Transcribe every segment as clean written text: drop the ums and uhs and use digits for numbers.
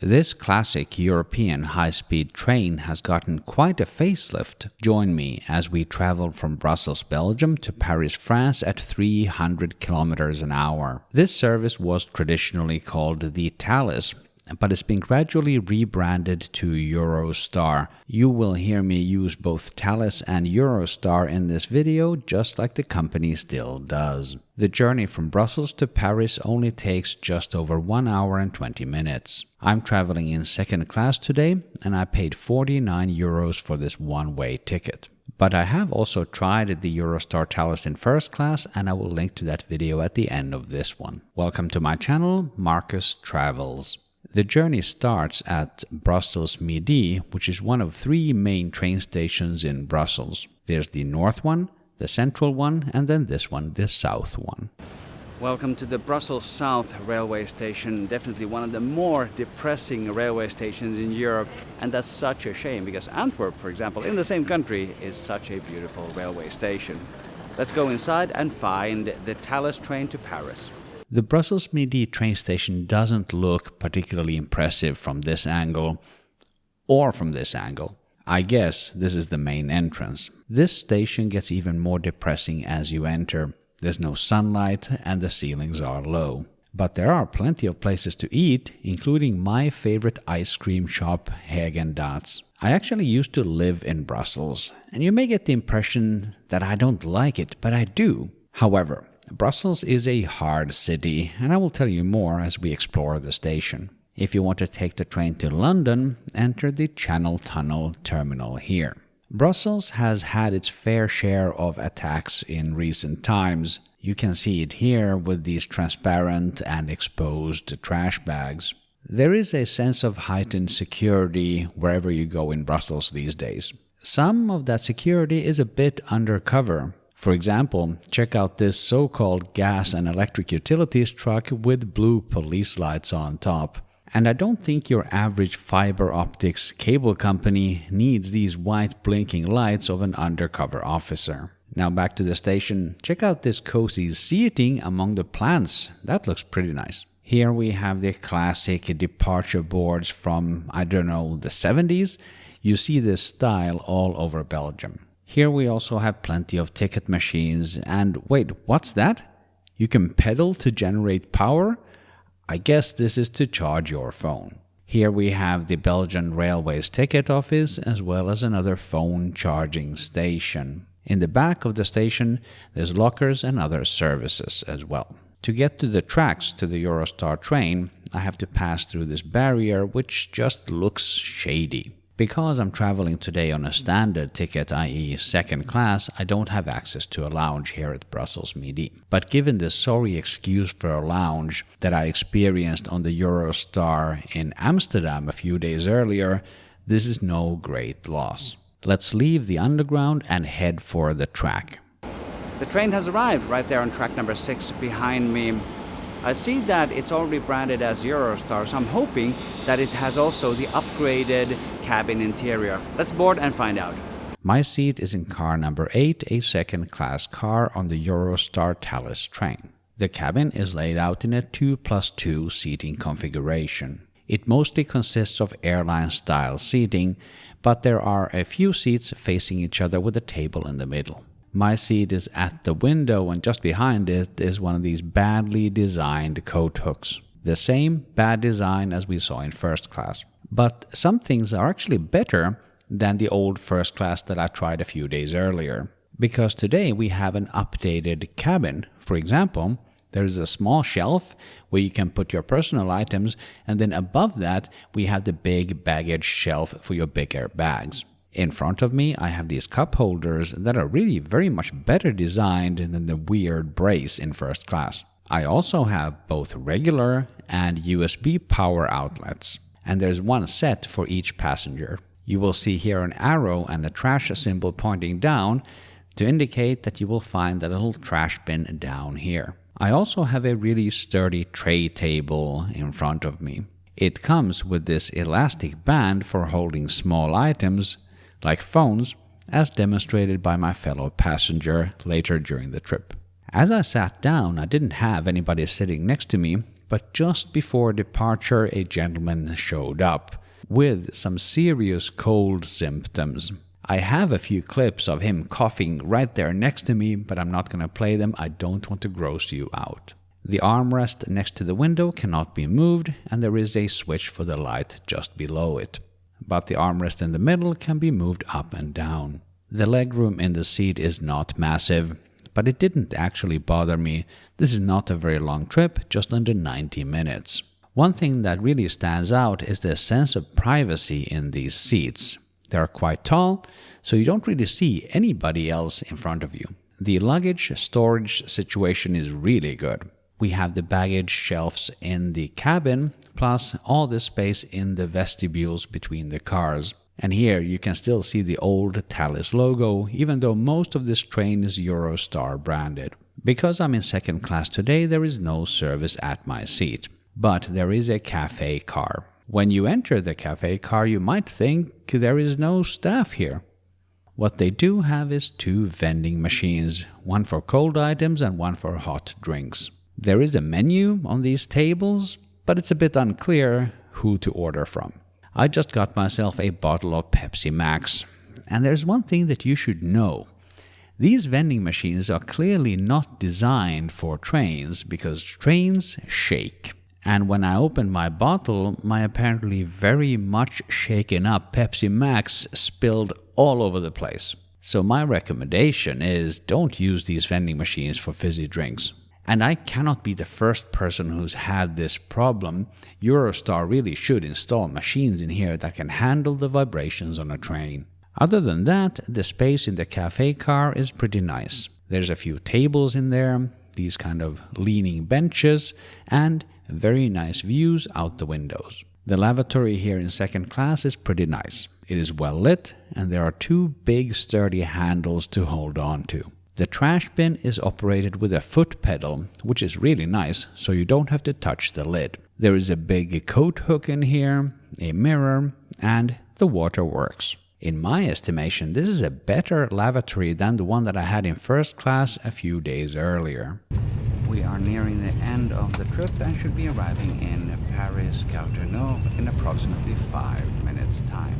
This classic European high-speed train has gotten quite a facelift. Join me as we travel from Brussels, Belgium to Paris, France at 300 kilometers an hour. This service was traditionally called the Thalys, but it's been gradually rebranded to Eurostar. You will hear me use both Thalys and Eurostar in this video, just like the company still does. The journey from Brussels to Paris only takes just over 1 hour and 20 minutes. I'm traveling in second class today, and I paid 49 euros for this one-way ticket. But I have also tried the Eurostar Thalys in first class, and I will link to that video at the end of this one. Welcome to my channel, Markus Travels. The journey starts at Brussels Midi, which is one of 3 main train stations in Brussels. There's the north one, the central one, and then this one, the south one. Welcome to the Brussels South railway station, definitely one of the more depressing railway stations in Europe, and that's such a shame because Antwerp, for example, in the same country, is such a beautiful railway station. Let's go inside and find the Thalys train to Paris. The Brussels Midi train station doesn't look particularly impressive from this angle, or from this angle. I guess this is the main entrance. This station gets even more depressing as you enter. There's no sunlight and the ceilings are low. But there are plenty of places to eat, including my favorite ice cream shop, Häagen-Dazs. I actually used to live in Brussels, and you may get the impression that I don't like it, but I do. However, Brussels is a hard city, and I will tell you more as we explore the station. If you want to take the train to London, enter the Channel Tunnel terminal here. Brussels has had its fair share of attacks in recent times. You can see it here with these transparent and exposed trash bags. There is a sense of heightened security wherever you go in Brussels these days. Some of that security is a bit undercover. For example, check out this so-called gas and electric utilities truck with blue police lights on top. And I don't think your average fiber optics cable company needs these white blinking lights of an undercover officer. Now back to the station, check out this cozy seating among the plants. That looks pretty nice. Here we have the classic departure boards from, I don't know, the 70s. You see this style all over Belgium. Here we also have plenty of ticket machines, and wait, what's that? You can pedal to generate power? I guess this is to charge your phone. Here we have the Belgian Railways ticket office, as well as another phone charging station. In the back of the station, there's lockers and other services as well. To get to the tracks to the Eurostar train, I have to pass through this barrier, which just looks shady. Because I'm traveling today on a standard ticket, i.e. second class, I don't have access to a lounge here at Brussels Midi. But given the sorry excuse for a lounge that I experienced on the Eurostar in Amsterdam a few days earlier, this is no great loss. Let's leave the underground and head for the track. The train has arrived right there on track number 6 behind me. I see that it's already branded as Eurostar, so I'm hoping that it has also the upgraded cabin interior. Let's board and find out. My seat is in car number 8, a second-class car on the Eurostar Thalys train. The cabin is laid out in a 2+2 seating configuration. It mostly consists of airline-style seating, but there are a few seats facing each other with a table in the middle. My seat is at the window, and just behind it is one of these badly designed coat hooks. The same bad design as we saw in first class. But some things are actually better than the old first class that I tried a few days earlier. Because today we have an updated cabin. For example, there is a small shelf where you can put your personal items, and then above that we have the big baggage shelf for your bigger bags. In front of me, I have these cup holders that are really very much better designed than the weird brace in first class. I also have both regular and USB power outlets, and there's one set for each passenger. You will see here an arrow and a trash symbol pointing down to indicate that you will find the little trash bin down here. I also have a really sturdy tray table in front of me. It comes with this elastic band for holding small items, like phones, as demonstrated by my fellow passenger later during the trip. As I sat down, I didn't have anybody sitting next to me but just before departure a gentleman showed up with some serious cold symptoms. I have a few clips of him coughing right there next to me, but I'm not going to play them. I don't want to gross you out. The armrest next to the window cannot be moved, and there is a switch for the light just below it. But the armrest in the middle can be moved up and down. The legroom in the seat is not massive, but it didn't actually bother me. This is not a very long trip, just under 90 minutes. One thing that really stands out is the sense of privacy in these seats. They are quite tall, so you don't really see anybody else in front of you. The luggage storage situation is really good. We have the baggage shelves in the cabin, plus all the space in the vestibules between the cars. And here you can still see the old Thalys logo, even though most of this train is Eurostar branded. Because I'm in second class today, there is no service at my seat. But there is a cafe car. When you enter the cafe car, you might think there is no staff here. What they do have is 2 vending machines, one for cold items and one for hot drinks. There is a menu on these tables, but it's a bit unclear who to order from. I just got myself a bottle of Pepsi Max, and there's one thing that you should know. These vending machines are clearly not designed for trains because trains shake. And when I opened my bottle, my apparently very much shaken up Pepsi Max spilled all over the place. So my recommendation is don't use these vending machines for fizzy drinks. And I cannot be the first person who's had this problem. Eurostar really should install machines in here that can handle the vibrations on a train. Other than that, the space in the cafe car is pretty nice. There's a few tables in there, these kind of leaning benches, and very nice views out the windows. The lavatory here in second class is pretty nice. It is well lit, and there are 2 big sturdy handles to hold on to. The trash bin is operated with a foot pedal, which is really nice, so you don't have to touch the lid. There is a big coat hook in here, a mirror, and the water works. In my estimation, this is a better lavatory than the one that I had in first class a few days earlier. We are nearing the end of the trip and should be arriving in Paris Gare du Nord in approximately 5 minutes' time.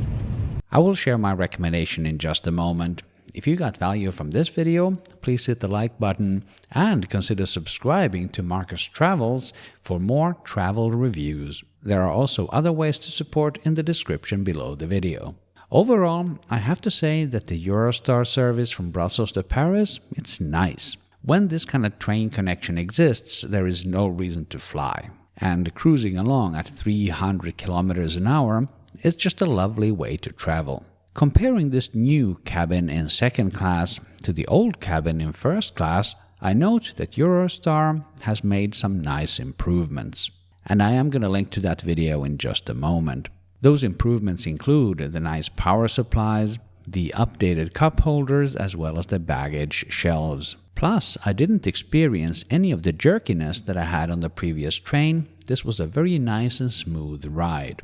I will share my recommendation in just a moment. If you got value from this video, please hit the like button and consider subscribing to Markus Travels for more travel reviews. There are also other ways to support in the description below the video. Overall, I have to say that the Eurostar service from Brussels to Paris, it's nice. When this kind of train connection exists, there is no reason to fly. And cruising along at 300 kilometers an hour is just a lovely way to travel. Comparing this new cabin in second class to the old cabin in first class, I note that Eurostar has made some nice improvements. And I am going to link to that video in just a moment. Those improvements include the nice power supplies, the updated cup holders, as well as the baggage shelves. Plus, I didn't experience any of the jerkiness that I had on the previous train. This was a very nice and smooth ride.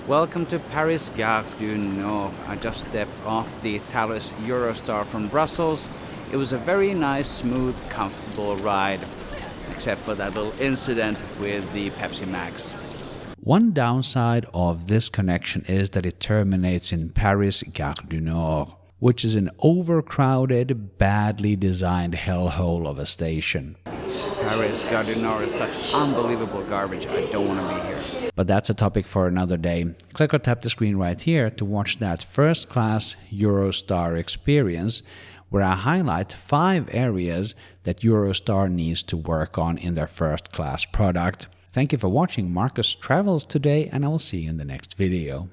Welcome to Paris Gare du Nord. I just stepped off the Thalys Eurostar from Brussels. It was a very nice, smooth, comfortable ride, except for that little incident with the Pepsi Max. One downside of this connection is that it terminates in Paris Gare du Nord, which is an overcrowded, badly designed hellhole of a station. Paris Gare du Nord is such unbelievable garbage, I don't want to be here. But that's a topic for another day. Click or tap the screen right here to watch that first class Eurostar experience, where I highlight 5 areas that Eurostar needs to work on in their first class product. Thank you for watching Markus Travels today, and I will see you in the next video.